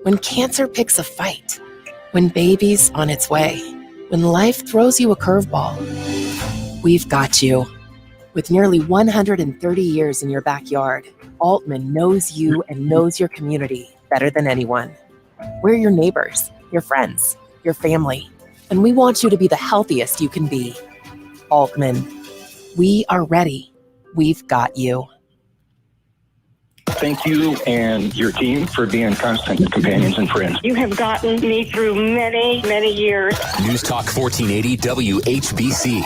when cancer picks a fight, when baby's on its way, when life throws you a curveball, we've got you. With nearly 130 years in your backyard, Aultman knows you and knows your community better than anyone. We're your neighbors, your friends, your family, and we want you to be the healthiest you can be. Aultman, we are ready. We've got you. Thank you and your team for being constant companions and friends. You have gotten me through many, many years. News Talk 1480 WHBC.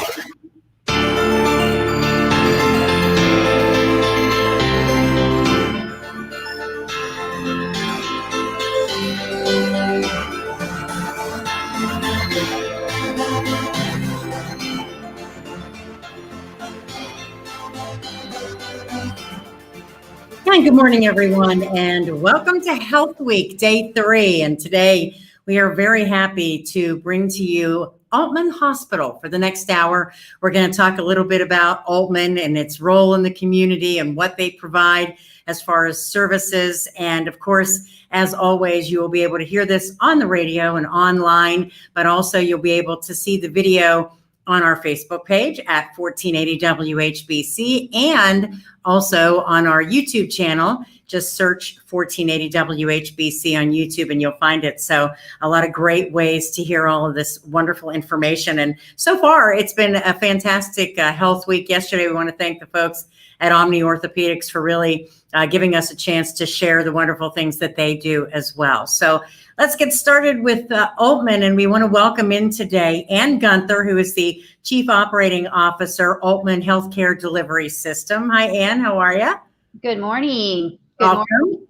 Hi, good morning, everyone, and welcome to Health Week, Day 3. And today we are very happy to bring to you Aultman Hospital. For the next hour, we're going to talk a little bit about Aultman and its role in the community and what they provide as far as services. And of course, as always, you will be able to hear this on the radio and online, but also you'll be able to see the video on our Facebook page at 1480 WHBC and also on our YouTube channel. Just search 1480 WHBC on YouTube and you'll find it. So a lot of great ways to hear all of this wonderful information. And so far, it's been a fantastic health week. Yesterday, we want to thank the folks at Omni Orthopedics for really giving us a chance to share the wonderful things that they do as well. So let's get started with Aultman, and we want to welcome in today Ann Gunther, who is the Chief Operating Officer, Aultman Healthcare Delivery System. Hi, Ann. How are you? Good morning. Welcome.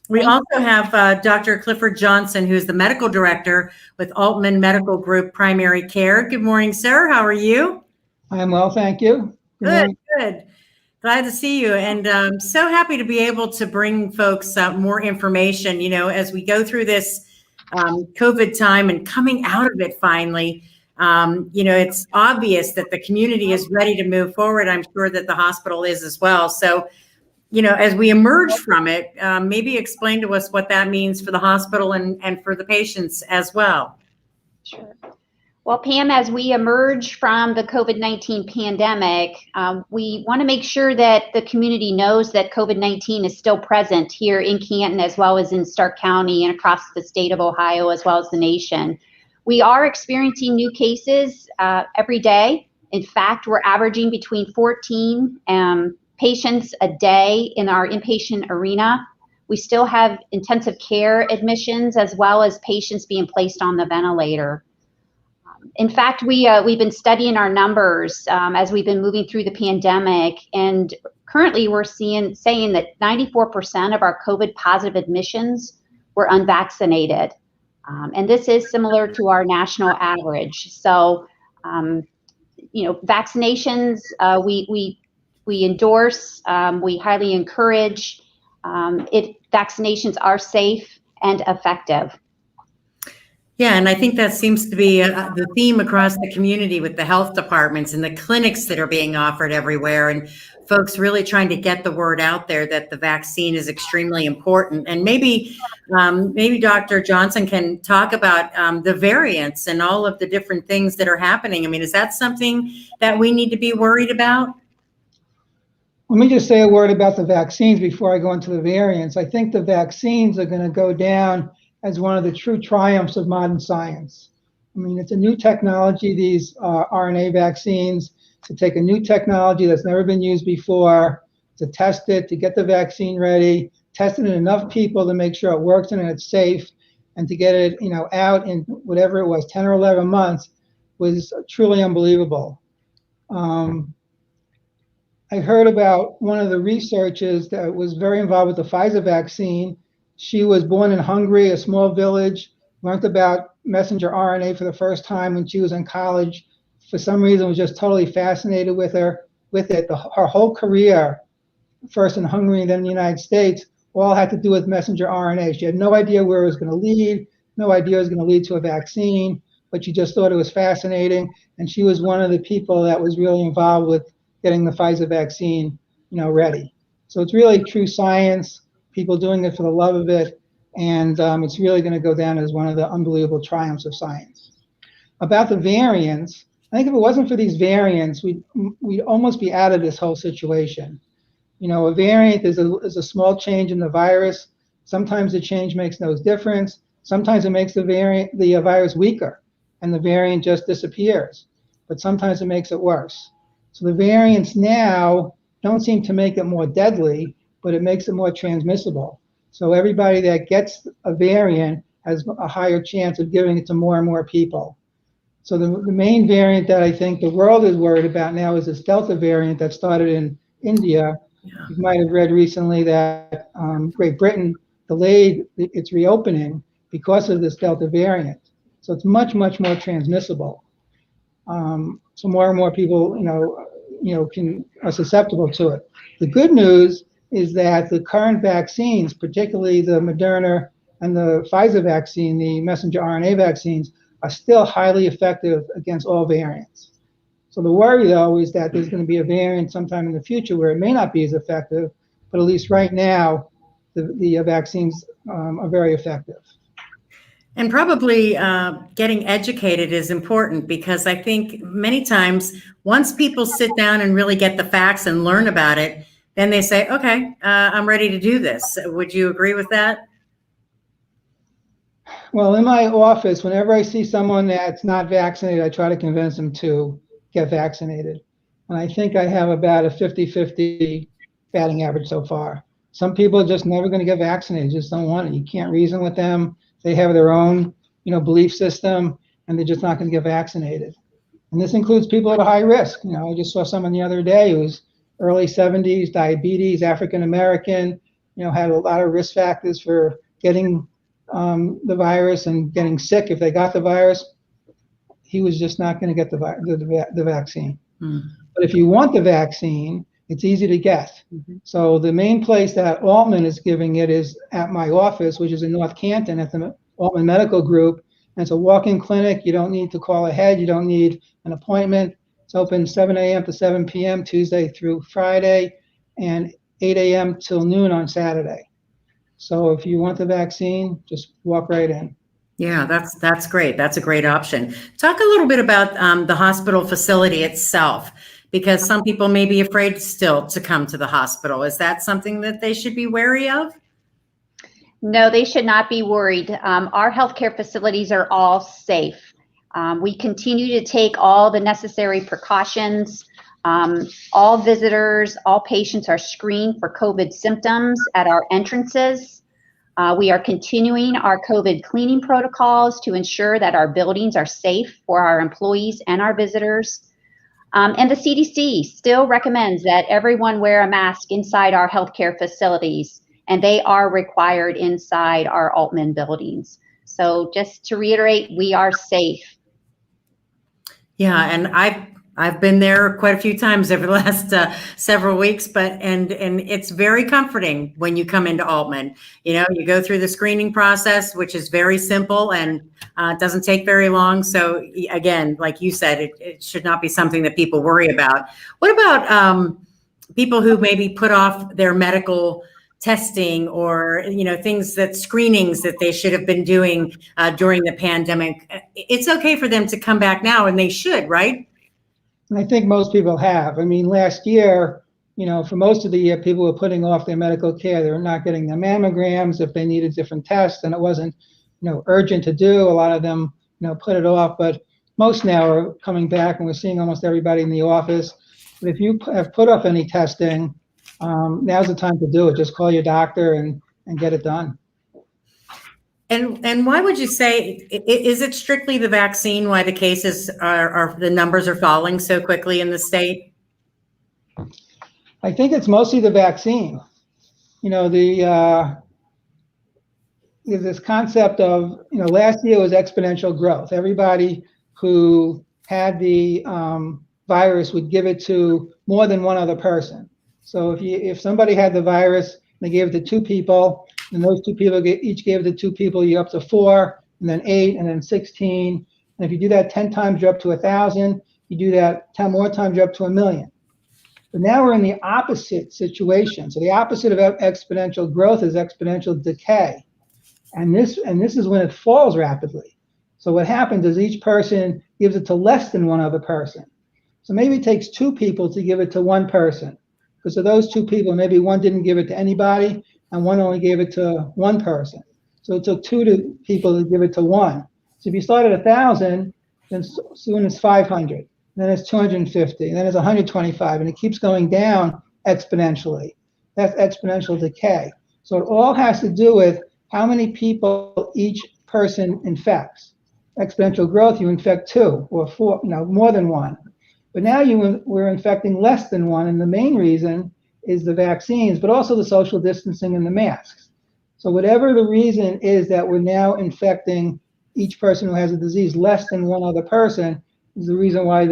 We also have Dr. Clifford Johnson, who's the Medical Director with Aultman Medical Group Primary Care. Good morning, sir. How are you? I'm well, thank you. Good. Glad to see you, and I'm so happy to be able to bring folks more information, as we go through this COVID time and coming out of it finally. It's obvious that the community is ready to move forward. I'm sure that the hospital is as well. So, as we emerge from it, maybe explain to us what that means for the hospital and for the patients as well. Sure. Well, Pam, as we emerge from the COVID-19 pandemic, we want to make sure that the community knows that COVID-19 is still present here in Canton, as well as in Stark County and across the state of Ohio, as well as the nation. We are experiencing new cases every day. In fact, we're averaging between 14 patients a day in our inpatient arena. We still have intensive care admissions, as well as patients being placed on the ventilator. In fact, we've been studying our numbers as we've been moving through the pandemic, and currently we're saying that 94% of our COVID positive admissions were unvaccinated, and this is similar to our national average. So, vaccinations we endorse, we highly encourage. Vaccinations are safe and effective. Yeah, and I think that seems to be the theme across the community with the health departments and the clinics that are being offered everywhere, and folks really trying to get the word out there that the vaccine is extremely important. And maybe Dr. Johnson can talk about the variants and all of the different things that are happening. I mean, is that something that we need to be worried about? Let me just say a word about the vaccines before I go into the variants. I think the vaccines are going to go down as one of the true triumphs of modern science. I mean, it's a new technology, these RNA vaccines, to take a new technology that's never been used before, to test it, to get the vaccine ready, test it in enough people to make sure it works and it's safe, and to get it, out in whatever it was, 10 or 11 months, was truly unbelievable. I heard about one of the researchers that was very involved with the Pfizer vaccine. She was born in Hungary, a small village, learned about messenger RNA for the first time when she was in college. For some reason, was just totally fascinated with it. Her whole career, first in Hungary and then in the United States, all had to do with messenger RNA. She had no idea where it was going to lead, no idea it was going to lead to a vaccine, but she just thought it was fascinating. And she was one of the people that was really involved with getting the Pfizer vaccine, ready. So it's really true science, people doing it for the love of it. And it's really going to go down as one of the unbelievable triumphs of science. About the variants, I think if it wasn't for these variants, we'd almost be out of this whole situation. You know, a variant is a small change in the virus. Sometimes the change makes no difference. Sometimes it makes the virus weaker, and the variant just disappears. But sometimes it makes it worse. So the variants now don't seem to make it more deadly, but it makes it more transmissible. So everybody that gets a variant has a higher chance of giving it to more and more people. So the main variant that I think the world is worried about now is this Delta variant that started in India. Yeah. You might have read recently that Great Britain delayed its reopening because of this Delta variant. So it's much, much more transmissible. So more and more people, are susceptible to it. The good news is that the current vaccines, particularly the Moderna and the Pfizer vaccine, the messenger RNA vaccines, are still highly effective against all variants. So the worry, though, is that there's going to be a variant sometime in the future where it may not be as effective, but at least right now, the vaccines are very effective. And probably getting educated is important, because I think many times once people sit down and really get the facts and learn about it, then they say, okay, I'm ready to do this. Would you agree with that? Well, in my office, whenever I see someone that's not vaccinated, I try to convince them to get vaccinated. And I think I have about a 50-50 batting average so far. Some people are just never going to get vaccinated, just don't want it. You can't reason with them. They have their own, belief system, and they're just not going to get vaccinated. And this includes people at a high risk. I just saw someone the other day who was early 70s, diabetes, African American, had a lot of risk factors for getting the virus and getting sick if they got the virus. He was just not going to get the vaccine. But if you want the vaccine, it's easy to get. So the main place that Aultman is giving it is at my office, which is in North Canton at the Aultman Medical Group. And it's a walk-in clinic. You don't need to call ahead. You don't need an appointment. It's open 7 a.m. to 7 p.m. Tuesday through Friday, and 8 a.m. till noon on Saturday. So if you want the vaccine, just walk right in. Yeah, that's great. That's a great option. Talk a little bit about the hospital facility itself, because some people may be afraid still to come to the hospital. Is that something that they should be wary of? No, they should not be worried. Our healthcare facilities are all safe. We continue to take all the necessary precautions. All visitors, all patients are screened for COVID symptoms at our entrances. We are continuing our COVID cleaning protocols to ensure that our buildings are safe for our employees and our visitors. And the CDC still recommends that everyone wear a mask inside our healthcare facilities, and they are required inside our Aultman buildings. So just to reiterate, we are safe. Yeah, and I've been there quite a few times over the last several weeks, and it's very comforting when you come into Aultman. You go through the screening process, which is very simple and doesn't take very long. So again, like you said, it should not be something that people worry about. What about people who maybe put off their medical testing or screenings that they should have been doing during the pandemic? It's okay for them to come back now, and they should, right? And I think most people have. I mean, last year, for most of the year, people were putting off their medical care. They were not getting their mammograms if they needed different tests, and it wasn't, urgent to do. A lot of them, put it off, but most now are coming back, and we're seeing almost everybody in the office. But if you have put off any testing, now's the time to do it. Just call your doctor and get it done. And why would you say, is it strictly the vaccine why the cases are the numbers are falling so quickly in the state? I think it's mostly the vaccine. There's this concept of, last year was exponential growth. Everybody who had the virus would give it to more than one other person. So if somebody had the virus, they gave it to 2 people, and those 2 people each gave it to 2 people, you're up to 4, and then 8, and then 16. And if you do that 10 times, you're up to 1,000. You do that 10 more times, you're up to 1,000,000. But now we're in the opposite situation. So the opposite of exponential growth is exponential decay. And this is when it falls rapidly. So what happens is each person gives it to less than one other person. So maybe it takes two people to give it to one person. Because of those two people, maybe one didn't give it to anybody and one only gave it to one person. So it took people to give it to one. So if you start at 1,000, then soon it's 500, then it's 250, then it's 125, and it keeps going down exponentially. That's exponential decay. So it all has to do with how many people each person infects. Exponential growth, you infect two or four, more than one. But now we're infecting less than one, and the main reason is the vaccines, but also the social distancing and the masks. So whatever the reason is that we're now infecting each person who has a disease less than one other person is the reason why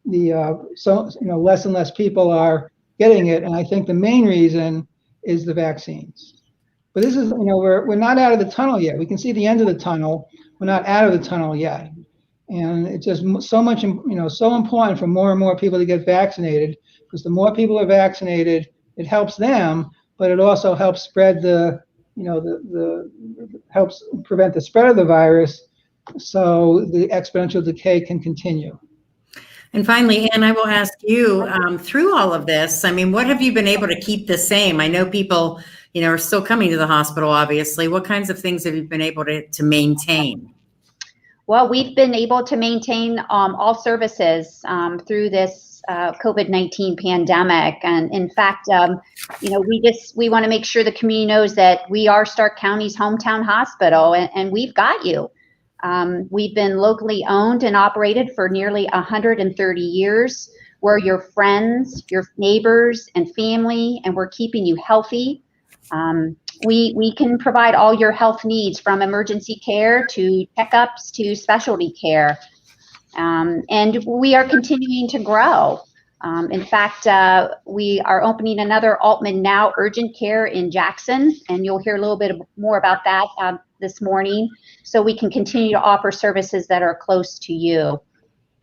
less and less people are getting it. And I think the main reason is the vaccines. But this is, we're not out of the tunnel yet. We can see the end of the tunnel. We're not out of the tunnel yet. And it's just so much, so important for more and more people to get vaccinated, because the more people are vaccinated, it helps them, but it also helps spread helps prevent the spread of the virus, so the exponential decay can continue. And finally, Anne, I will ask you, through all of this, what have you been able to keep the same? I know people, are still coming to the hospital, obviously. What kinds of things have you been able to maintain? Well, we've been able to maintain all services through this COVID-19 pandemic. And in fact, we want to make sure the community knows that we are Stark County's hometown hospital, and we've got you. We've been locally owned and operated for nearly 130 years. We're your friends, your neighbors and family, and we're keeping you healthy. We can provide all your health needs, from emergency care to checkups to specialty care. And we are continuing to grow. In fact, we are opening another AultmanNow urgent care in Jackson, and you'll hear a little bit more about that this morning, so we can continue to offer services that are close to you.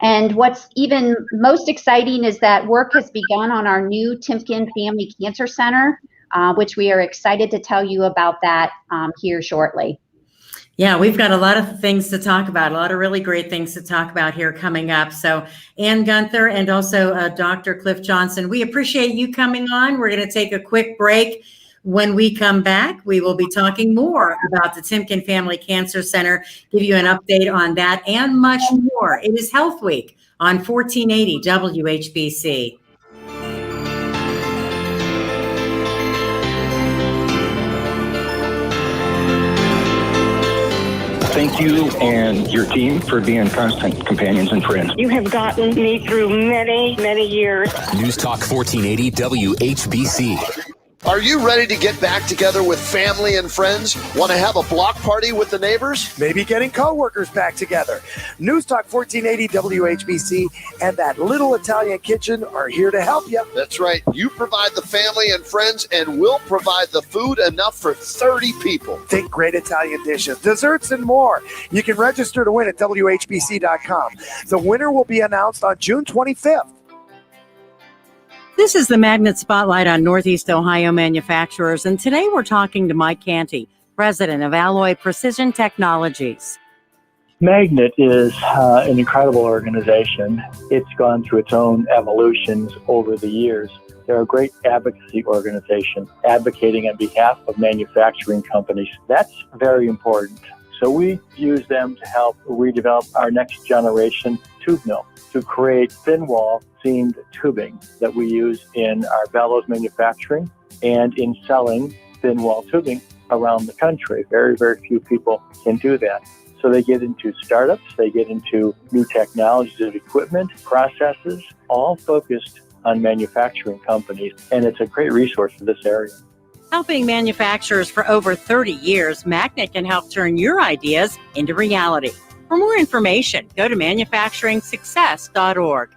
And what's even most exciting is that work has begun on our new Timken Family Cancer Center, which we are excited to tell you about that here shortly. Yeah, we've got a lot of things to talk about, a lot of really great things to talk about here coming up. So Ann Gunther and also Dr. Cliff Johnson, we appreciate you coming on. We're going to take a quick break. When we come back, we will be talking more about the Timken Family Cancer Center, give you an update on that and much more. It is Health Week on 1480 WHBC. Thank you and your team for being constant companions and friends. You have gotten me through many, many years. News Talk 1480 WHBC. Are you ready to get back together with family and friends? Want to have a block party with the neighbors? Maybe getting coworkers back together. News Talk 1480 WHBC and that Little Italian Kitchen are here to help you. That's right. You provide the family and friends, and we'll provide the food enough for 30 people. Think great Italian dishes, desserts, and more. You can register to win at WHBC.com. The winner will be announced on June 25th. This is the Magnet Spotlight on Northeast Ohio manufacturers, and today we're talking to Mike Canty, president of Alloy Precision Technologies. Magnet is an incredible organization. It's gone through its own evolutions over the years. They're a great advocacy organization, advocating on behalf of manufacturing companies. That's very important. So we use them to help redevelop our next generation tube mill to create thin wall seamed tubing that we use in our bellows manufacturing and in selling thin wall tubing around the country. Very, very few people can do that. So they get into startups, they get into new technologies of equipment, processes, all focused on manufacturing companies. And it's a great resource for this area. Helping manufacturers for over 30 years, Magnet can help turn your ideas into reality. For more information, go to manufacturingsuccess.org.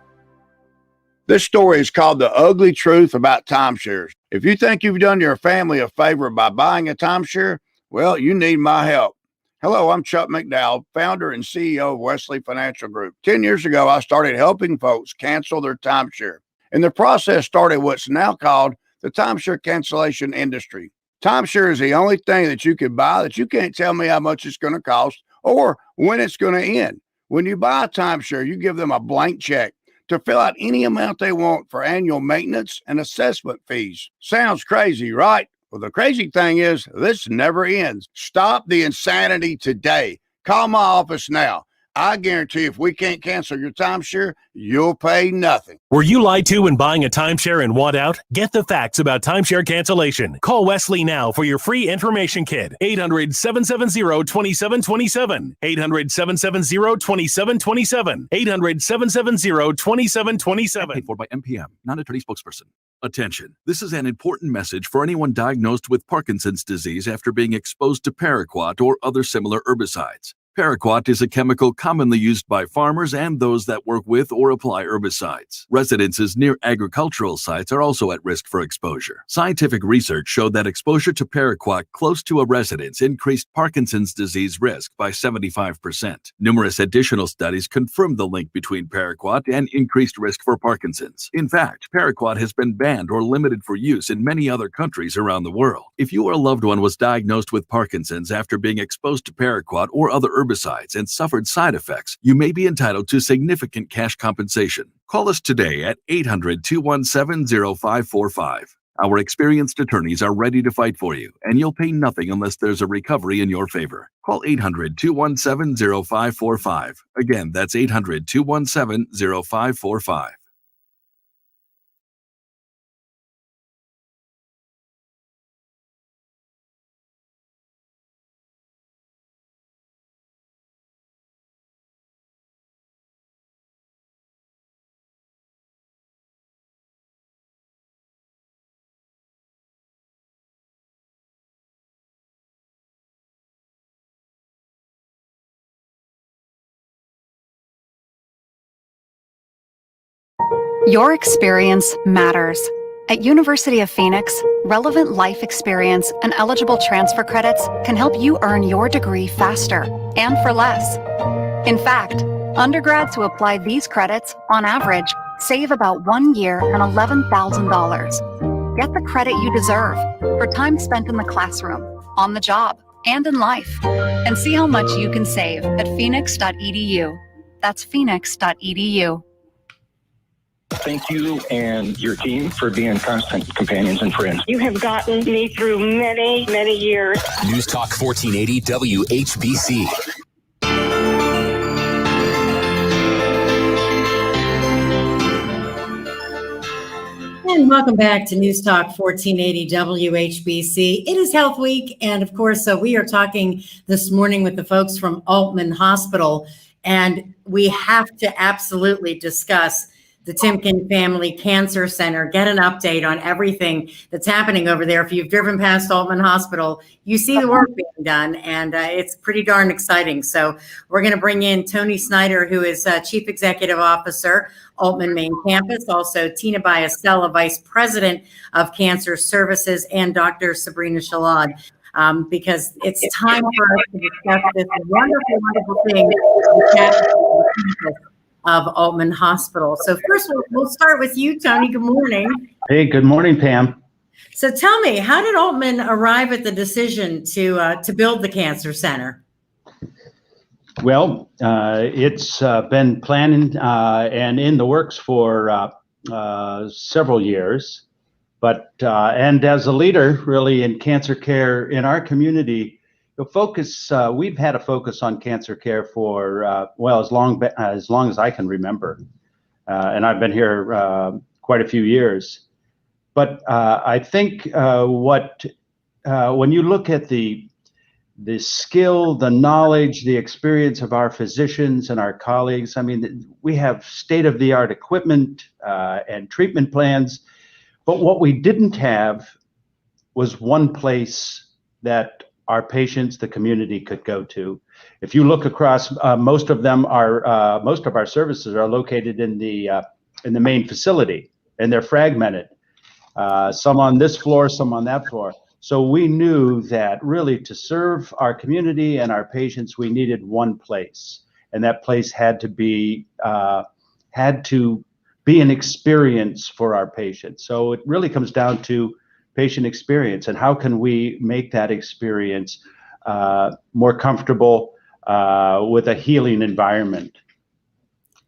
This story is called The Ugly Truth About Timeshares. If you think you've done your family a favor by buying a timeshare, well, you need my help. Hello, I'm Chuck McDowell, founder and CEO of Wesley Financial Group. 10 years ago, I started helping folks cancel their timeshare. And the process started what's now called the timeshare cancellation industry. Timeshare is the only thing that you can buy that you can't tell me how much it's going to cost or when it's going to end. When you buy a timeshare, you give them a blank check to fill out any amount they want for annual maintenance and assessment fees. Sounds crazy, right? Well, the crazy thing is this never ends. Stop the insanity today. Call my office now. I guarantee if we can't cancel your timeshare, you'll pay nothing. Were you lied to when buying a timeshare and want out? Get the facts about timeshare cancellation. Call Wesley now for your free information kit. 800-770-2727. 800-770-2727. 800-770-2727. Paid for by MPM, non-attorney spokesperson. Attention. This is an important message for anyone diagnosed with Parkinson's disease after being exposed to paraquat or other similar herbicides. Paraquat is a chemical commonly used by farmers and those that work with or apply herbicides. Residences near agricultural sites are also at risk for exposure. Scientific research showed that exposure to paraquat close to a residence increased Parkinson's disease risk by 75%. Numerous additional studies confirmed the link between paraquat and increased risk for Parkinson's. In fact, paraquat has been banned or limited for use in many other countries around the world. If you or a loved one was diagnosed with Parkinson's after being exposed to paraquat or other herbicides and suffered side effects, you may be entitled to significant cash compensation. Call us today at 800-217-0545. Our experienced attorneys are ready to fight for you, and you'll pay nothing unless there's a recovery in your favor. Call 800-217-0545. Again, that's 800-217-0545. Your experience matters. At University of Phoenix, relevant life experience and eligible transfer credits can help you earn your degree faster and for less. In fact, undergrads who apply these credits, on average, save about 1 year and $11,000. Get the credit you deserve for time spent in the classroom, on the job, and in life. And see how much you can save at phoenix.edu. That's phoenix.edu. Thank you and your team for being constant companions and friends. You have gotten me through many, many years. News Talk 1480 WHBC. And welcome back to News Talk 1480 WHBC. It is Health Week, and of course, we are talking this morning with the folks from Aultman Hospital, and we have to absolutely discuss the Timken Family Cancer Center, get an update on everything that's happening over there. If you've driven past Aultman Hospital, you see the work being done, and it's pretty darn exciting. So we're going to bring in Tony Snyder, who is Chief Executive Officer, Aultman Main Campus, also Tina Biasella, Vice President of Cancer Services, and Dr. Sabrina Shilad, because it's time for us to discuss this wonderful, wonderful thing of Aultman Hospital. So first, we'll start with you, Tony. Good morning. Hey, good morning, Pam. So tell me, how did Aultman arrive at the decision to build the cancer center? Well, it's been planning and in the works for several years, but and as a leader, really, in cancer care in our community, the focus, we've had a focus on cancer care for, well, as long as I can remember. And I've been here quite a few years. But I think when you look at the skill, the knowledge, the experience of our physicians and our colleagues, I mean, we have state-of-the-art equipment and treatment plans. But what we didn't have was one place that our patients, the community, could go to. If you look across, most of our services are located in the main facility, and they're fragmented. Some on this floor, some on that floor. So we knew that really to serve our community and our patients, we needed one place, and that place had to be an experience for our patients. So it really comes down to patient experience, and how can we make that experience more comfortable with a healing environment.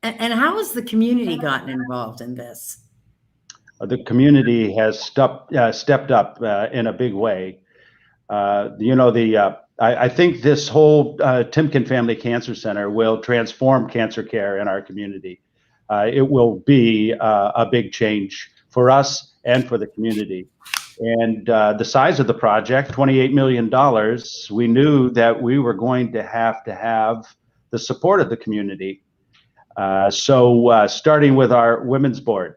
And how has the community gotten involved in this? The community has stepped up in a big way. I think this whole Timken Family Cancer Center will transform cancer care in our community. It will be a big change for us and for the community. And the size of the project, $28 million, we knew that we were going to have the support of the community. So starting with our women's board,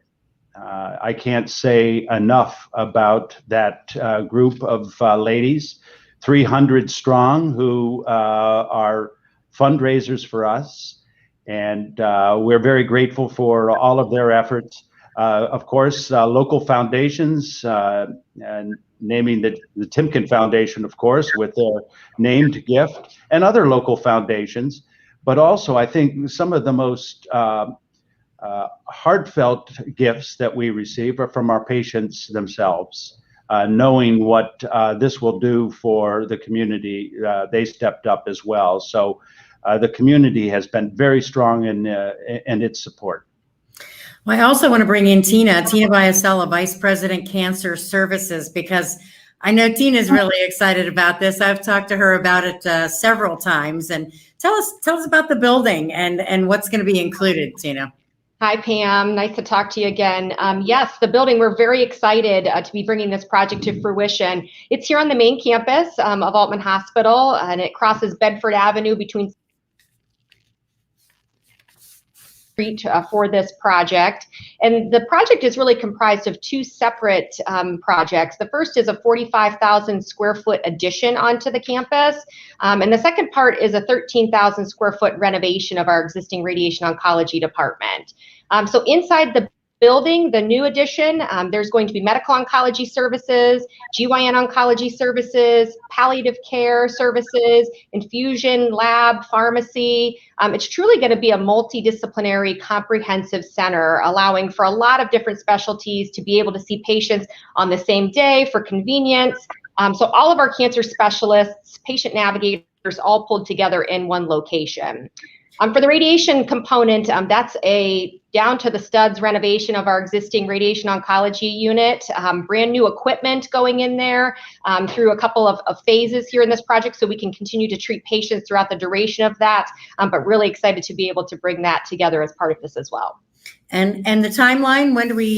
I can't say enough about that group of ladies, 300 strong, who are fundraisers for us. And we're very grateful for all of their efforts. Of course, local foundations, and naming the Timken Foundation, of course, with their named gift, and other local foundations. But also, I think some of the most heartfelt gifts that we receive are from our patients themselves. Knowing what this will do for the community, they stepped up as well. So the community has been very strong in its support. Well, I also want to bring in Tina Biasella, Vice President Cancer Services, because I know Tina's really excited about this. I've talked to her about it several times. And tell us about the building and what's going to be included, Tina. Hi, Pam. Nice to talk to you again. Yes, the building, we're very excited to be bringing this project to fruition. It's here on the main campus of Aultman Hospital, and it crosses Bedford Avenue between for this project. And the project is really comprised of two separate projects. The first is a 45,000 square foot addition onto the campus. And the second part is a 13,000 square foot renovation of our existing radiation oncology department. So inside the building, the new addition, there's going to be medical oncology services, GYN oncology services, palliative care services, infusion, lab, pharmacy. It's truly going to be a multidisciplinary, comprehensive center, allowing for a lot of different specialties to be able to see patients on the same day for convenience. So all of our cancer specialists, patient navigators, all pulled together in one location. For the radiation component, that's a down to the studs renovation of our existing radiation oncology unit, brand new equipment going in there through a couple of phases here in this project, so we can continue to treat patients throughout the duration of that, but really excited to be able to bring that together as part of this as well. And the timeline, when do we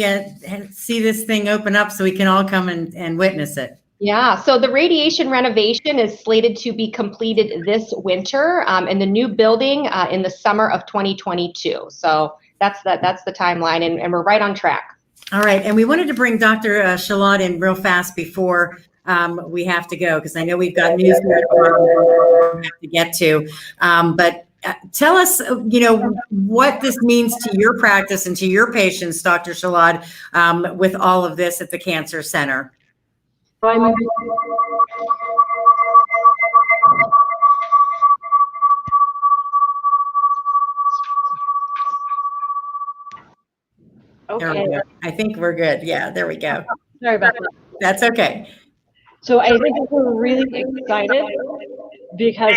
see this thing open up so we can all come and witness it? Yeah, so the radiation renovation is slated to be completed this winter in the new building in the summer of 2022. So that's the timeline, and we're right on track. All right, and we wanted to bring Dr. Shilad in real fast before we have to go, because I know we've got news here we have to get to. But tell us, what this means to your practice and to your patients, Dr. Shilad, with all of this at the Cancer Center. Okay. There we go. I think we're good. Yeah, there we go. Sorry about that. That's okay. So I think we're really excited because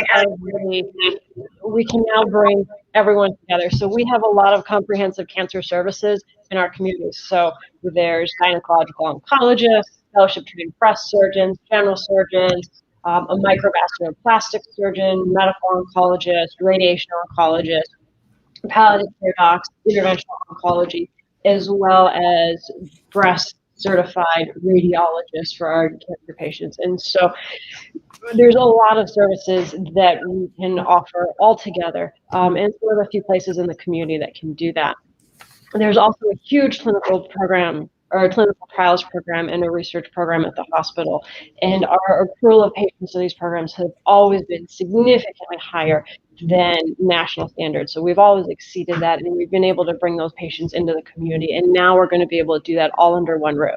we can now bring everyone together. So we have a lot of comprehensive cancer services in our communities. So there's gynecological oncologists, fellowship trained breast surgeons, general surgeons, a microvascular plastic surgeon, medical oncologist, radiation oncologist, palliative care docs, interventional oncology, as well as breast certified radiologists for our cancer patients. And so there's a lot of services that we can offer all together, and so there are a few places in the community that can do that. There's also a huge clinical program, or a clinical trials program, and a research program at the hospital. And our accrual of patients to these programs have always been significantly higher than national standards. So we've always exceeded that, and we've been able to bring those patients into the community. And now we're going to be able to do that all under one roof.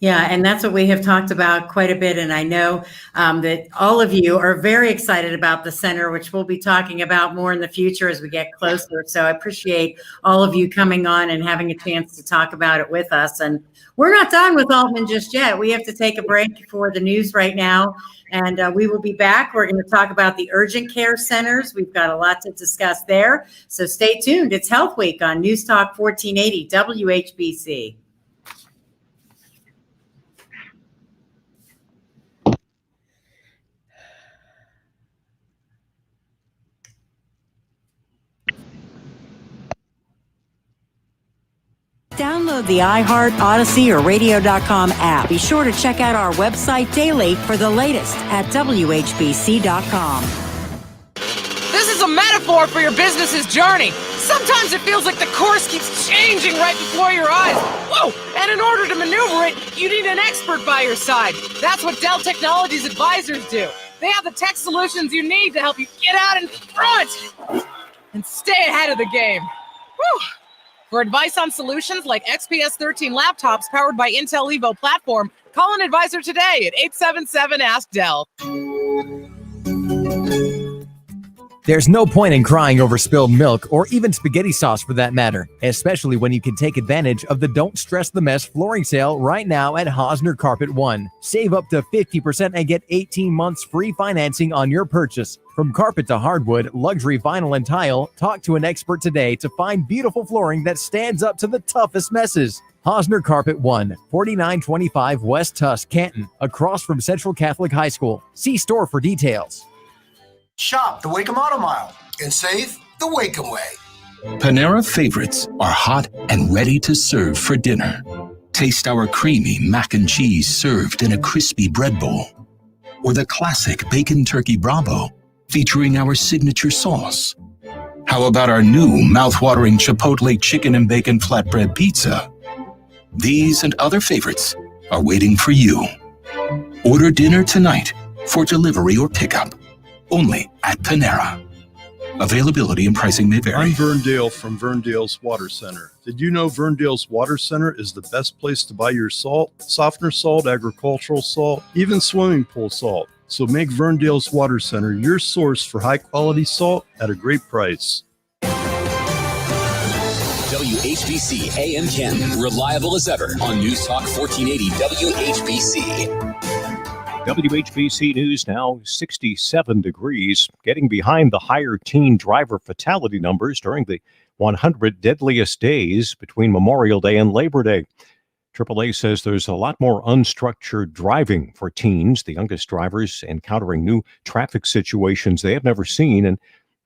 Yeah, and that's what we have talked about quite a bit. And I know that all of you are very excited about the center, which we'll be talking about more in the future as we get closer. So I appreciate all of you coming on and having a chance to talk about it with us. And we're not done with Aultman just yet. We have to take a break for the news right now. And we will be back. We're going to talk about the urgent care centers. We've got a lot to discuss there. So stay tuned. It's Health Week on News Talk 1480 WHBC. Download the iHeart, Odyssey, or Radio.com app. Be sure to check out our website daily for the latest at WHBC.com. This is a metaphor for your business's journey. Sometimes it feels like the course keeps changing right before your eyes. Whoa! And in order to maneuver it, you need an expert by your side. That's what Dell Technologies advisors do. They have the tech solutions you need to help you get out in front and stay ahead of the game. Whew. For advice on solutions like XPS 13 laptops powered by Intel Evo platform, call an advisor today at 877-ASK-DELL. There's no point in crying over spilled milk or even spaghetti sauce for that matter, especially when you can take advantage of the Don't Stress the Mess flooring sale right now at Hosner Carpet One. Save up to 50% and get 18 months free financing on your purchase. From carpet to hardwood, luxury vinyl and tile, talk to an expert today to find beautiful flooring that stands up to the toughest messes. Hosner Carpet One, 4925 West Tusk, Canton, across from Central Catholic High School. See store for details. Shop the Wacom Auto Mile and save the Wacom way. Panera favorites are hot and ready to serve for dinner. Taste our creamy mac and cheese served in a crispy bread bowl. Or the classic bacon turkey Bravo featuring our signature sauce. How about our new mouth-watering Chipotle chicken and bacon flatbread pizza? These and other favorites are waiting for you. Order dinner tonight for delivery or pickup. Only at Panera. Availability and pricing may vary. I'm Verndale from Verndale's Water Center. Did you know Verndale's Water Center is the best place to buy your salt, softener salt, agricultural salt, even swimming pool salt? So make Verndale's Water Center your source for high-quality salt at a great price. WHBC AM 10, reliable as ever on News Talk 1480 WHBC. WHBC News now 67 degrees, getting behind the higher teen driver fatality numbers during the 100 deadliest days between Memorial Day and Labor Day. AAA says there's a lot more unstructured driving for teens, the youngest drivers encountering new traffic situations they have never seen and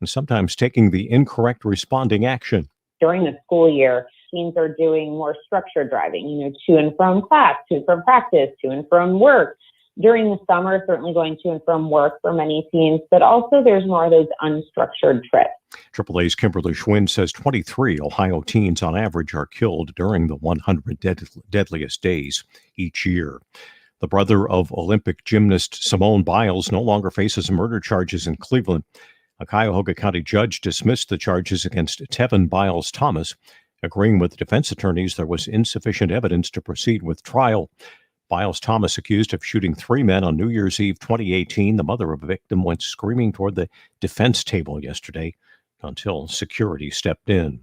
sometimes taking the incorrect responding action. During the school year, teens are doing more structured driving, to and from class, to and from practice, to and from work. During the summer, certainly going to and from work for many teens, but also there's more of those unstructured trips. AAA's Kimberly Schwinn says 23 Ohio teens on average are killed during the 100 deadliest days each year. The brother of Olympic gymnast Simone Biles no longer faces murder charges in Cleveland. A Cuyahoga County judge dismissed the charges against Tevin Biles Thomas, agreeing with defense attorneys there was insufficient evidence to proceed with trial. Biles Thomas, accused of shooting three men on New Year's Eve 2018. The mother of the victim went screaming toward the defense table yesterday until security stepped in.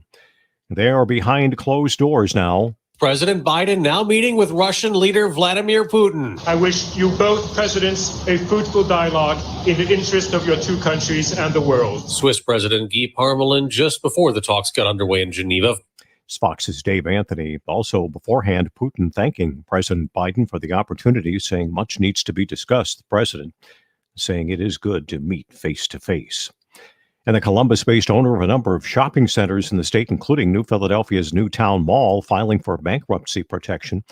They are behind closed doors now. President Biden now meeting with Russian leader Vladimir Putin. I wish you both presidents a fruitful dialogue in the interest of your two countries and the world. Swiss President Guy Parmelin just before the talks got underway in Geneva. Fox's Dave Anthony. Also beforehand, Putin thanking President Biden for the opportunity, saying much needs to be discussed. The president saying it is good to meet face to face. And the Columbus-based owner of a number of shopping centers in the state, including New Philadelphia's Newtown Mall, filing for bankruptcy protection.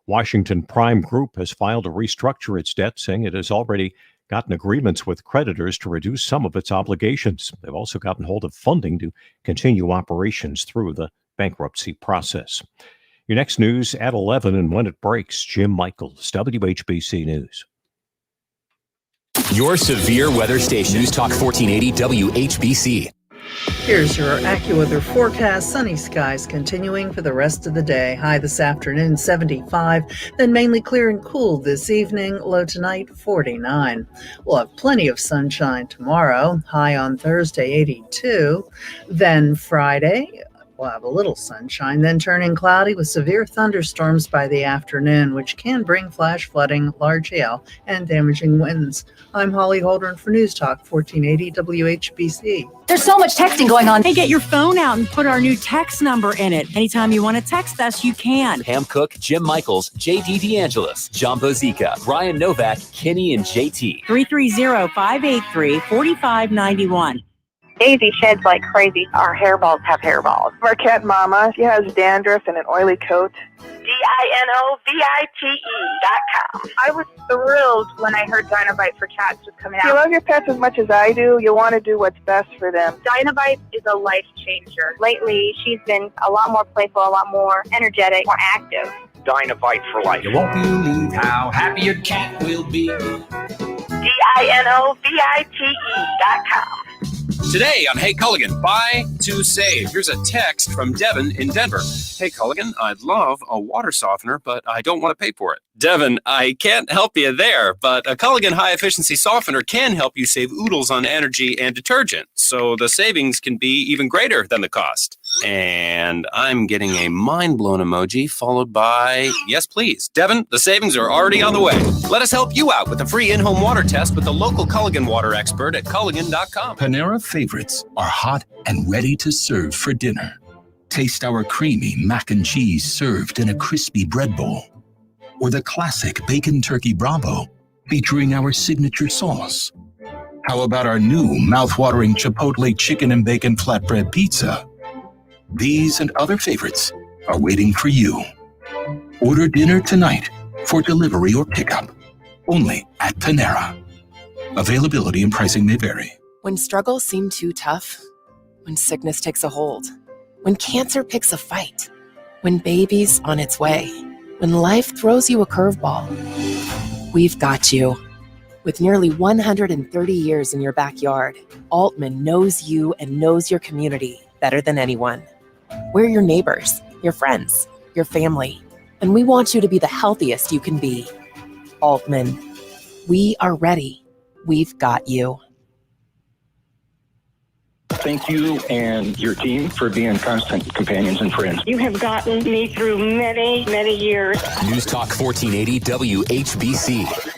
Washington Prime Group has filed to restructure its debt, saying it has already gotten agreements with creditors to reduce some of its obligations. They've also gotten hold of funding to continue operations through the bankruptcy process. Your next news at 11, and when it breaks, Jim Michaels, WHBC News. Your severe weather station, News Talk 1480 WHBC. Here's your AccuWeather forecast. Sunny skies continuing for the rest of the day. High this afternoon, 75. Then mainly clear and cool this evening. Low tonight, 49. We'll have plenty of sunshine tomorrow. High on Thursday, 82. Then Friday, we'll have a little sunshine, then turning cloudy with severe thunderstorms by the afternoon, which can bring flash flooding, large hail, and damaging winds. I'm Holly Holdren for News Talk 1480 WHBC. There's so much texting going on. Hey, get your phone out and put our new text number in it. Anytime you want to text us, you can. Pam Cook, Jim Michaels, J.D. DeAngelis, John Bozica, Brian Novak, Kenny, and J.T. 330-583-4591. Daisy sheds like crazy. Our hairballs have hairballs. Marquette Mama, she has dandruff and an oily coat. DINOVITE.com. I was thrilled when I heard Dynovite for Cats was coming out. If you love your pets as much as I do, you want to do what's best for them. Dynovite is a life changer. Lately, she's been a lot more playful, a lot more energetic, more active. Dynovite for life. You won't believe how happy your cat will be. DINOVITE.com. Today on Hey Culligan, buy to save. Here's a text from Devin in Denver. Hey Culligan, I'd love a water softener, but I don't want to pay for it. Devin, I can't help you there, but a Culligan high-efficiency softener can help you save oodles on energy and detergent, so the savings can be even greater than the cost. And I'm getting a mind-blown emoji followed by, yes please. Devin, the savings are already on the way. Let us help you out with a free in-home water test with the local Culligan water expert at Culligan.com. Panera favorites are hot and ready to serve for dinner. Taste our creamy mac and cheese served in a crispy bread bowl. Or the classic bacon turkey Bravo featuring our signature sauce. How about our new mouth-watering Chipotle chicken and bacon flatbread pizza? These and other favorites are waiting for you. Order dinner tonight for delivery or pickup. Only at Panera. Availability and pricing may vary. When struggles seem too tough, when sickness takes a hold, when cancer picks a fight, when baby's on its way, when life throws you a curveball, we've got you. With nearly 130 years in your backyard, Aultman knows you and knows your community better than anyone. We're your neighbors, your friends, your family, and we want you to be the healthiest you can be. Aultman, we are ready. We've got you. Thank you and your team for being constant companions and friends. You have gotten me through many, many years. News Talk 1480 WHBC.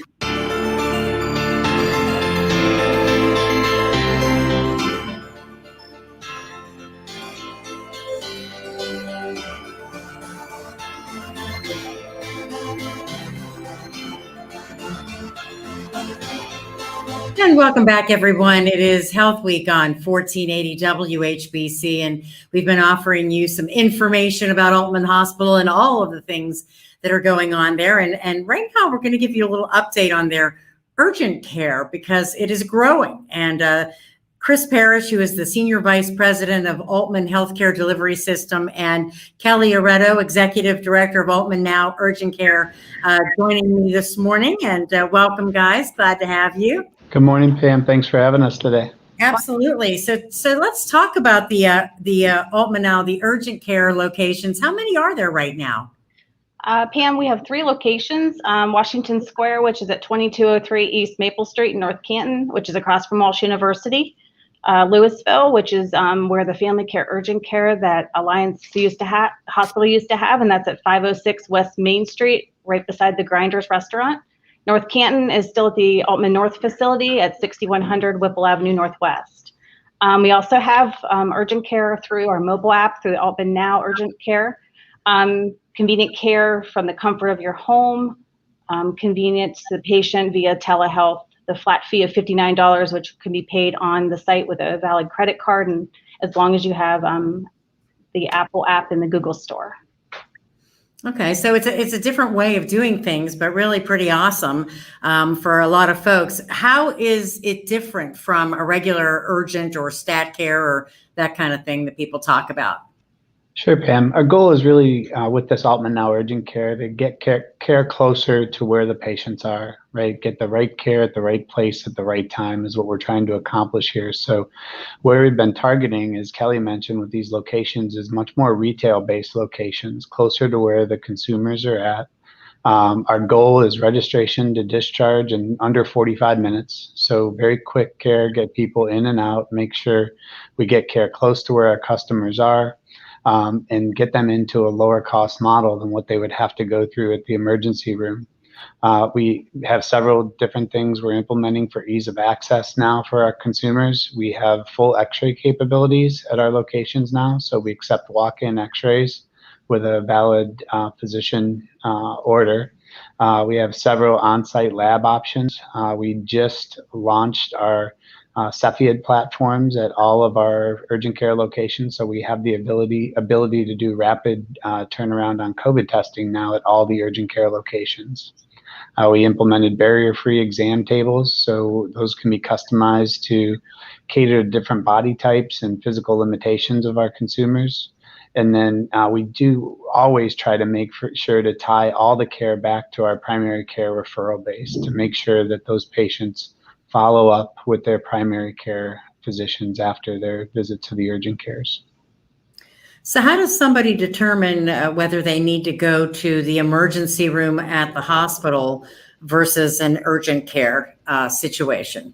And welcome back, everyone. It is Health Week on 1480 WHBC, and we've been offering you some information about Aultman Hospital and all of the things that are going on there. And right now, we're going to give you a little update on their urgent care because it is growing. And Chris Parrish, who is the Senior Vice President of Aultman Healthcare Delivery System, and Kelly Oreto, Executive Director of AultmanNow Urgent Care, joining me this morning. And welcome, guys. Glad to have you. Good morning, Pam. Thanks for having us today. Absolutely. So let's talk about the AultmanNow, the urgent care locations. How many are there right now? Pam, we have 3 locations. Washington Square, which is at 2203 East Maple Street in North Canton, which is across from Walsh University. Louisville, which is where the family care urgent care that Alliance Hospital used to have, and that's at 506 West Main Street, right beside the Grinders restaurant. North Canton is still at the Aultman North facility at 6100 Whipple Avenue Northwest. We also have urgent care through our mobile app, through the AultmanNow Urgent Care. Convenient care from the comfort of your home, convenient to the patient via telehealth, the flat fee of $59, which can be paid on the site with a valid credit card, and as long as you have the Apple app in the Google Store. Okay, so it's a different way of doing things, but really pretty awesome for a lot of folks. How is it different from a regular urgent or stat care or that kind of thing that people talk about? Sure, Pam. Our goal is really with this AultmanNow urgent care to get care closer to where the patients are, right? Get the right care at the right place at the right time is what we're trying to accomplish here. So where we've been targeting, as Kelly mentioned with these locations, is much more retail-based locations, closer to where the consumers are at. Our goal is registration to discharge in under 45 minutes. So very quick care, get people in and out, make sure we get care close to where our customers are. And get them into a lower cost model than what they would have to go through at the emergency room. We have several different things we're implementing for ease of access now for our consumers. We have full x-ray capabilities at our locations now, so we accept walk-in x-rays with a valid physician order. We have several on-site lab options. We just launched our Cepheid platforms at all of our urgent care locations. So we have the ability to do rapid turnaround on COVID testing now at all the urgent care locations. We implemented barrier-free exam tables, so those can be customized to cater to different body types and physical limitations of our consumers. And then we do always try to make sure to tie all the care back to our primary care referral base to make sure that those patients follow up with their primary care physicians after their visit to the urgent cares. So how does somebody determine whether they need to go to the emergency room at the hospital versus an urgent care situation?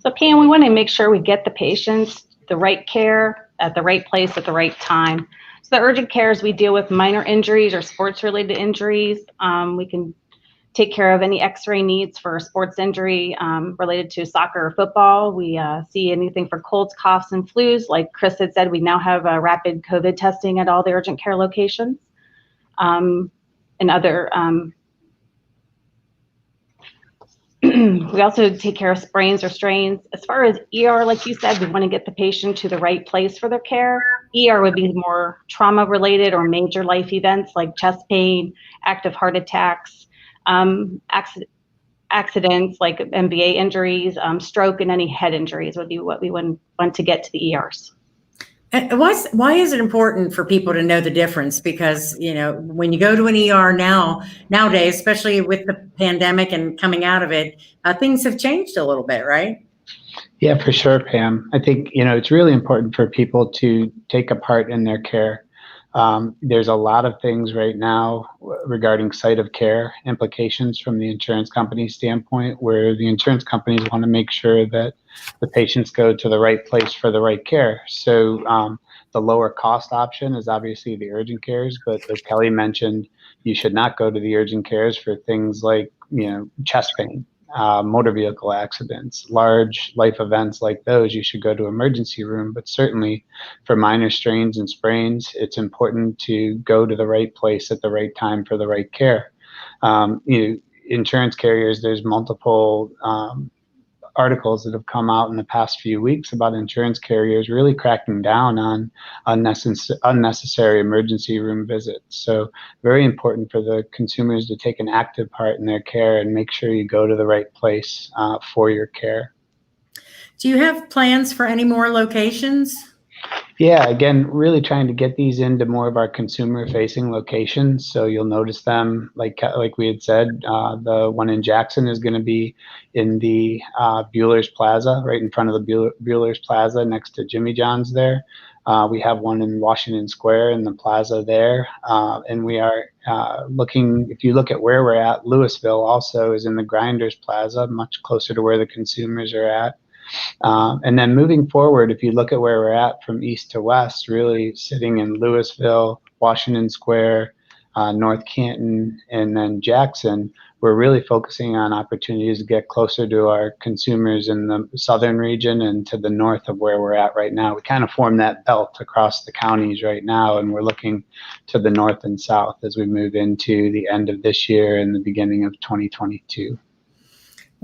So Pam, we want to make sure we get the patients the right care at the right place at the right time. So the urgent cares, we deal with minor injuries or sports-related injuries. We can take care of any x-ray needs for sports injury related to soccer or football. We see anything for colds, coughs, and flus. Like Chris had said, we now have rapid COVID testing at all the urgent care locations. And other, we also take care of sprains or strains. As far as ER, like you said, we want to get the patient to the right place for their care. ER would be more trauma related or major life events like chest pain, active heart attacks, accidents like MBA injuries, stroke, and any head injuries would be what we would want to get to the ERs. And why is it important for people to know the difference? Because, you know, when you go to an ER nowadays, especially with the pandemic and coming out of it, things have changed a little bit, right? Yeah, for sure, Pam. I think, you know, it's really important for people to take a part in their care. There's a lot of things right now regarding site of care implications from the insurance company standpoint, where the insurance companies want to make sure that the patients go to the right place for the right care. So the lower cost option is obviously the urgent cares, but as Kelly mentioned, you should not go to the urgent cares for things like, you know, chest pain. Motor vehicle accidents, large life events like those, you should go to emergency room. But certainly for minor strains and sprains, it's important to go to the right place at the right time for the right care. Insurance carriers, there's multiple articles that have come out in the past few weeks about insurance carriers really cracking down on unnecessary emergency room visits. So very important for the consumers to take an active part in their care and make sure you go to the right place for your care. Do you have plans for any more locations? Yeah, again, really trying to get these into more of our consumer-facing locations. So you'll notice them, like we had said, the one in Jackson is going to be in the Bueller's Plaza, right in front of the Bueller's Plaza next to Jimmy John's there. We have one in Washington Square in the plaza there. And we are looking, if you look at where we're at, Louisville also is in the Grinders Plaza, much closer to where the consumers are at. And then moving forward, if you look at where we're at from east to west, really sitting in Louisville, Washington Square, North Canton, and then Jackson, we're really focusing on opportunities to get closer to our consumers in the southern region and to the north of where we're at right now. We kind of form that belt across the counties right now, and we're looking to the north and south as we move into the end of this year and the beginning of 2022.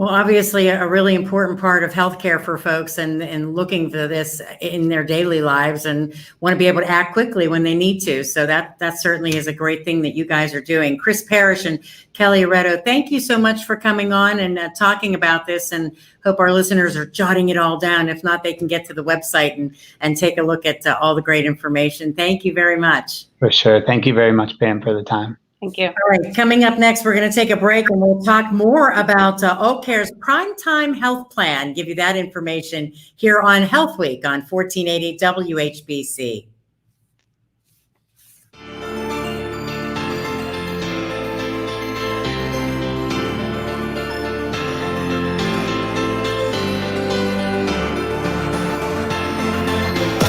Well, obviously, a really important part of healthcare for folks and looking for this in their daily lives and want to be able to act quickly when they need to. So that certainly is a great thing that you guys are doing. Chris Parrish and Kelly Oreto, thank you so much for coming on and talking about this, and hope our listeners are jotting it all down. If not, they can get to the website and take a look at all the great information. Thank you very much. For sure. Thank you very much, Pam, for the time. Thank you. All right, coming up next, we're going to take a break and we'll talk more about AultCare's PrimeTime Health Plan, give you that information here on Health Week on 1480 WHBC.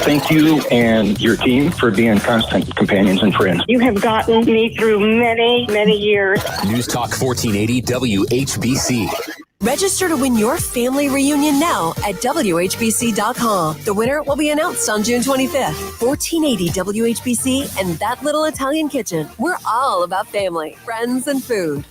Thank you and your team for being constant companions and friends. You have gotten me through many, many years. News Talk 1480 WHBC. Register to win your family reunion now at WHBC.com. The winner will be announced on June 25th. 1480 WHBC and That Little Italian Kitchen. We're all about family, friends, and food.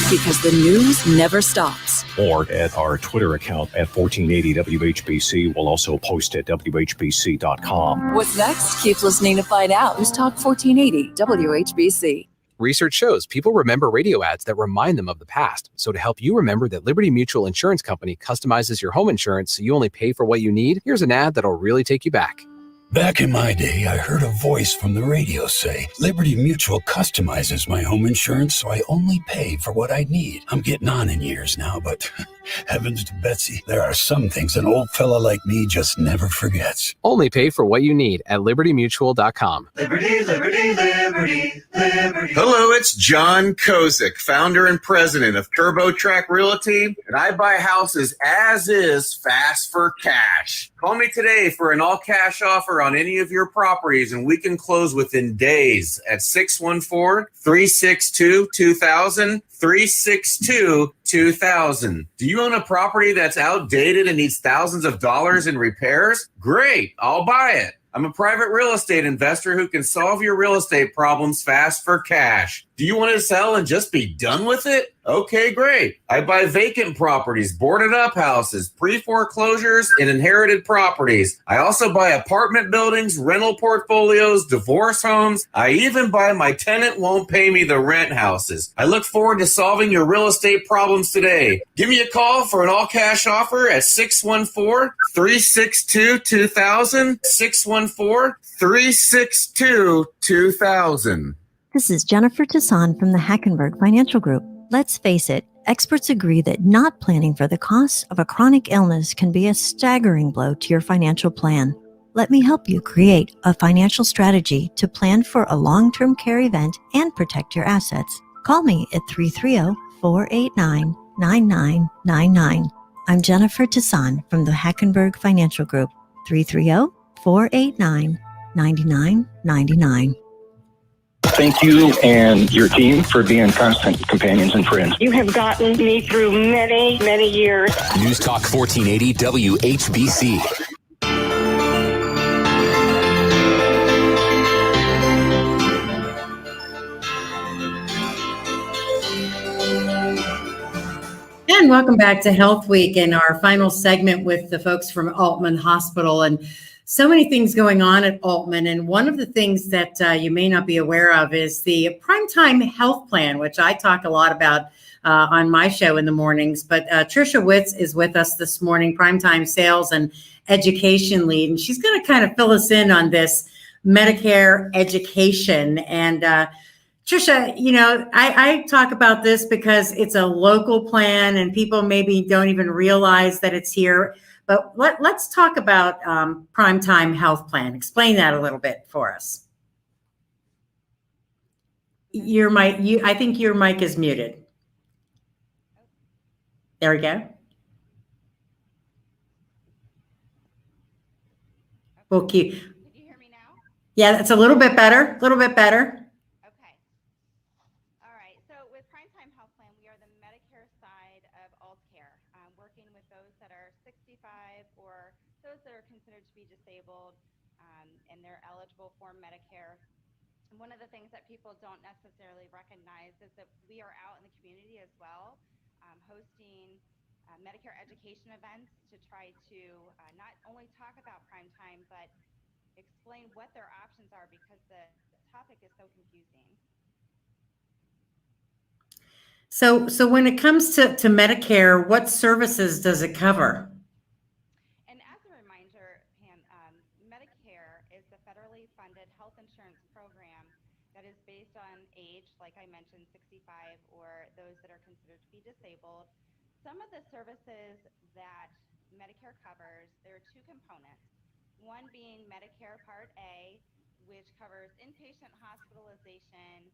Because the news never stops. Or at our Twitter account at 1480 WHBC. We'll also post at WHBC.com. What's next? Keep listening to find out. News Talk 1480 WHBC. Research shows people remember radio ads that remind them of the past. So to help you remember that Liberty Mutual Insurance Company customizes your home insurance so you only pay for what you need, here's an ad that'll really take you back. Back in my day, I heard a voice from the radio say, Liberty Mutual customizes my home insurance so I only pay for what I need. I'm getting on in years now, but heavens to Betsy, there are some things an old fella like me just never forgets. Only pay for what you need at libertymutual.com. Liberty, liberty, liberty, liberty. Hello, it's John Kozik, founder and president of TurboTrack Realty, and I buy houses as is, fast for cash. Call me today for an all-cash offer on any of your properties, and we can close within days at 614-362-2000, 362-2000. Do you own a property that's outdated and needs thousands of dollars in repairs? Great, I'll buy it. I'm a private real estate investor who can solve your real estate problems fast for cash. Do you want to sell and just be done with it? Okay, great. I buy vacant properties, boarded up houses, pre-foreclosures, and inherited properties. I also buy apartment buildings, rental portfolios, divorce homes. I even buy my tenant won't pay me the rent houses. I look forward to solving your real estate problems today. Give me a call for an all-cash offer at 614-362-2000, 614-362-2000. This is Jennifer Tassan from the Hackenberg Financial Group. Let's face it, experts agree that not planning for the costs of a chronic illness can be a staggering blow to your financial plan. Let me help you create a financial strategy to plan for a long-term care event and protect your assets. Call me at 330-489-9999. I'm Jennifer Tassan from the Hackenberg Financial Group. 330-489-9999. Thank you and your team for being constant companions and friends. You have gotten me through many, many years. News Talk 1480 WHBC. And welcome back to Health Week and our final segment with the folks from Aultman Hospital. And so many things going on at Aultman. And one of the things that you may not be aware of is the PrimeTime Health Plan, which I talk a lot about on my show in the mornings. But Trisha Witts is with us this morning, PrimeTime Sales and Education Lead. And she's going to kind of fill us in on this Medicare education. And Trisha, you know, I talk about this because it's a local plan and people maybe don't even realize that it's here. But let's talk about PrimeTime Health Plan. Explain that a little bit for us. Your mic, I think your mic is muted. There we go. We'll keep. Can you hear me now? Yeah, that's a little bit better. A little bit better. Working with those that are 65 or those that are considered to be disabled and they're eligible for Medicare. And one of the things that people don't necessarily recognize is that we are out in the community as well. hosting Medicare education events to try to not only talk about PrimeTime, but explain what their options are because the topic is so confusing. So when it comes to Medicare, what services does it cover? And as a reminder, Pam, Medicare is the federally funded health insurance program that is based on age, like I mentioned, 65, or those that are considered to be disabled. Some of the services that Medicare covers, there are two components. One being Medicare Part A, which covers inpatient hospitalization,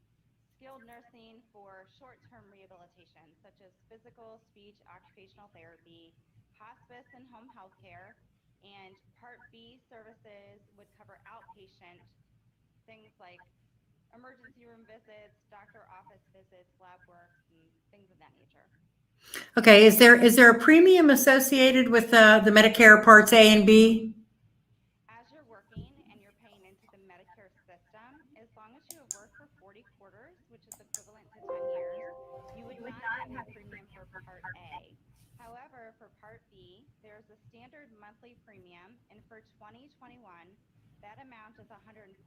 skilled nursing for short-term rehabilitation, such as physical, speech, occupational therapy, hospice and home health care, and Part B services would cover outpatient things like emergency room visits, doctor office visits, lab works, and things of that nature. Okay, is there a premium associated with the Medicare Parts A and B? As you're working and you're paying into the Medicare system, as long as you have worked for 40 quarters, which is equivalent to 10 years, you would not have a premium for Part A. However, for Part B, there's a standard monthly premium, and for 2021, that amount is $148.50.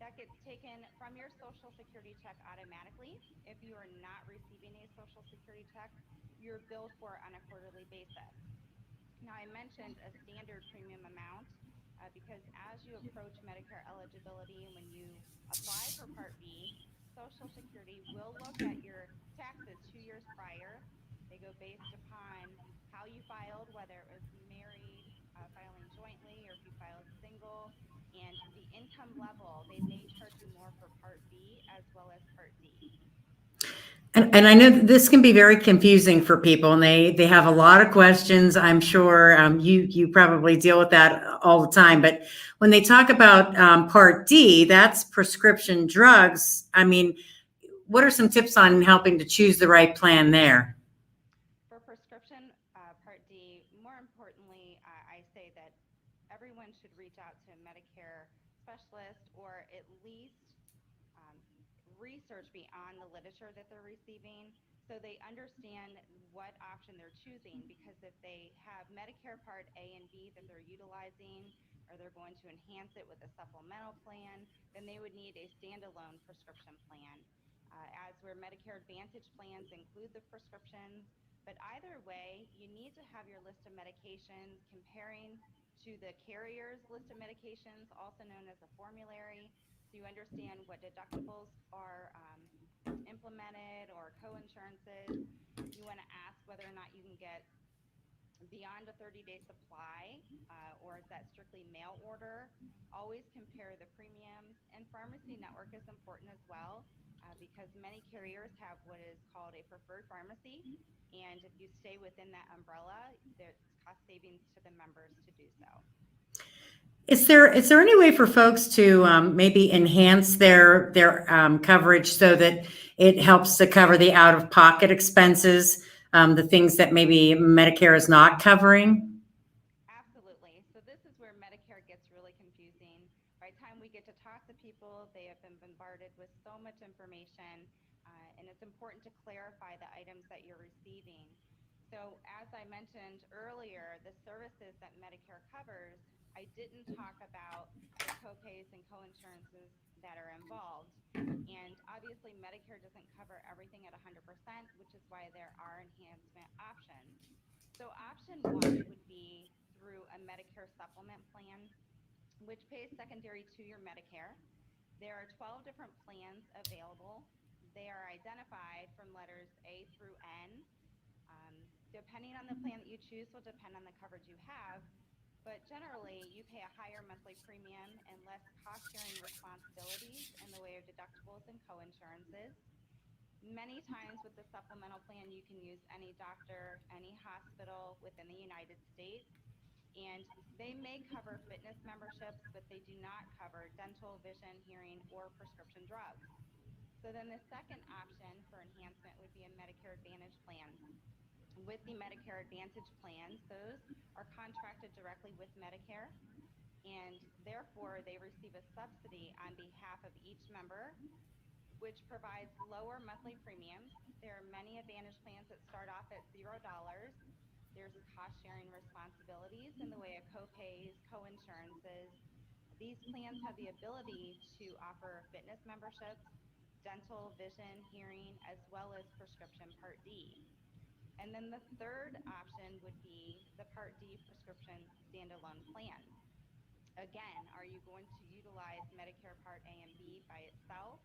That gets taken from your Social Security check automatically. If you are not receiving a Social Security check, you're billed for it on a quarterly basis. Now, I mentioned a standard premium amount because as you approach Medicare eligibility and when you apply for Part B, Social Security will look at your taxes 2 years prior. They go based upon how you filed, whether it was married, filing jointly, or if you filed single, and the income level. They may charge you more for Part B as well as Part D. And I know this can be very confusing for people, and they have a lot of questions. I'm sure you probably deal with that all the time. But when they talk about Part D, that's prescription drugs. I mean, what are some tips on helping to choose the right plan there? For prescription Part D, more importantly, I say that everyone should reach out to a Medicare specialist or at least research beyond the literature that they're receiving so they understand what option they're choosing, because if they have Medicare Part A and B that they're utilizing, or they're going to enhance it with a supplemental plan, then they would need a standalone prescription plan. As where Medicare Advantage plans include the prescriptions, but either way, you need to have your list of medications comparing to the carrier's list of medications, also known as a formulary, so you understand what deductibles are implemented or co-insurances. You want to ask whether or not you can get beyond a 30-day supply, or is that strictly mail order. Always compare the premiums, and pharmacy network is important as well, because many carriers have what is called a preferred pharmacy, and if you stay within that umbrella, there's cost savings to the members to do so. Is there any way for folks to maybe enhance their coverage so that it helps to cover the out-of-pocket expenses, the things that maybe Medicare is not covering? Absolutely. So this is where Medicare gets really confusing. By the time we get to talk to people, they have been bombarded with so much information, and it's important to clarify the items that you're receiving. So as I mentioned earlier, the services that Medicare covers, I didn't talk about the copays and co-insurances that are involved. And obviously Medicare doesn't cover everything at 100%, which is why there are enhancement options. So option one would be through a Medicare supplement plan, which pays secondary to your Medicare. There are 12 different plans available. They are identified from letters A through N. Depending on the plan that you choose will depend on the coverage you have, but generally you pay a higher monthly premium and less cost-sharing responsibilities in the way of deductibles and co-insurances. Many times with the supplemental plan, you can use any doctor, any hospital within the United States, and they may cover fitness memberships, but they do not cover dental, vision, hearing, or prescription drugs. So then the second option for enhancement would be a Medicare Advantage plan. With the Medicare Advantage plans, those are contracted directly with Medicare, and therefore they receive a subsidy on behalf of each member. which provides lower monthly premiums. There are many Advantage plans that start off at $0. There's cost-sharing responsibilities in the way of co-pays, co-insurances. These plans have the ability to offer fitness memberships, dental, vision, hearing, as well as prescription Part D. And then the third option would be the Part D prescription standalone plan. Again, are you going to utilize Medicare Part A and B by itself?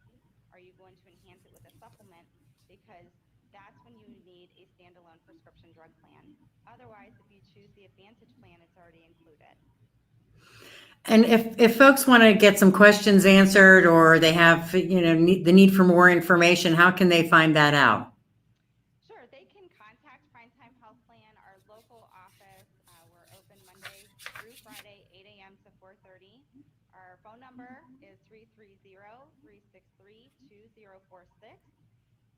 Are you going to enhance it with a supplement? Because that's when you need a standalone prescription drug plan. Otherwise, if you choose the Advantage plan, it's already included. And if folks want to get some questions answered, or they have, the need for more information, how can they find that out? Sure, they can contact PrimeTime Health Plan, our local office. We're open Monday through Friday, 8 a.m. to 4:30. Our phone number is 330-363-2046.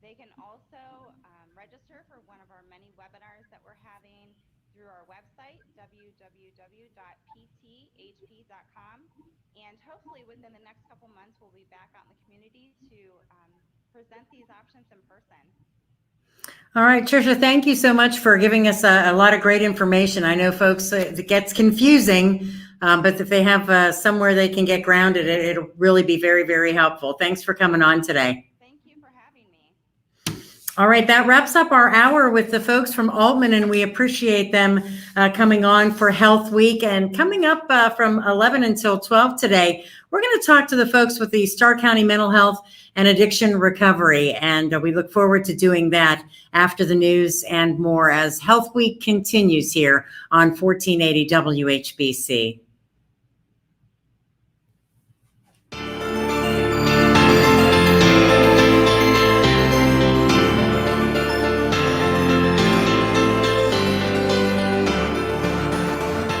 They can also register for one of our many webinars that we're having through our website, www.pthp.com. And hopefully within the next couple months, we'll be back out in the community to present these options in person. All right, Trisha, thank you so much for giving us a lot of great information. I know folks, it gets confusing, but if they have somewhere they can get grounded, it'll really be very, very helpful. Thanks for coming on today. Thank you for having me. All right, that wraps up our hour with the folks from Aultman, and we appreciate them coming on for Health Week. And coming up from 11 until 12 today, we're going to talk to the folks with the Starr County Mental Health and Addiction Recovery. And we look forward to doing that after the news and more as Health Week continues here on 1480 WHBC.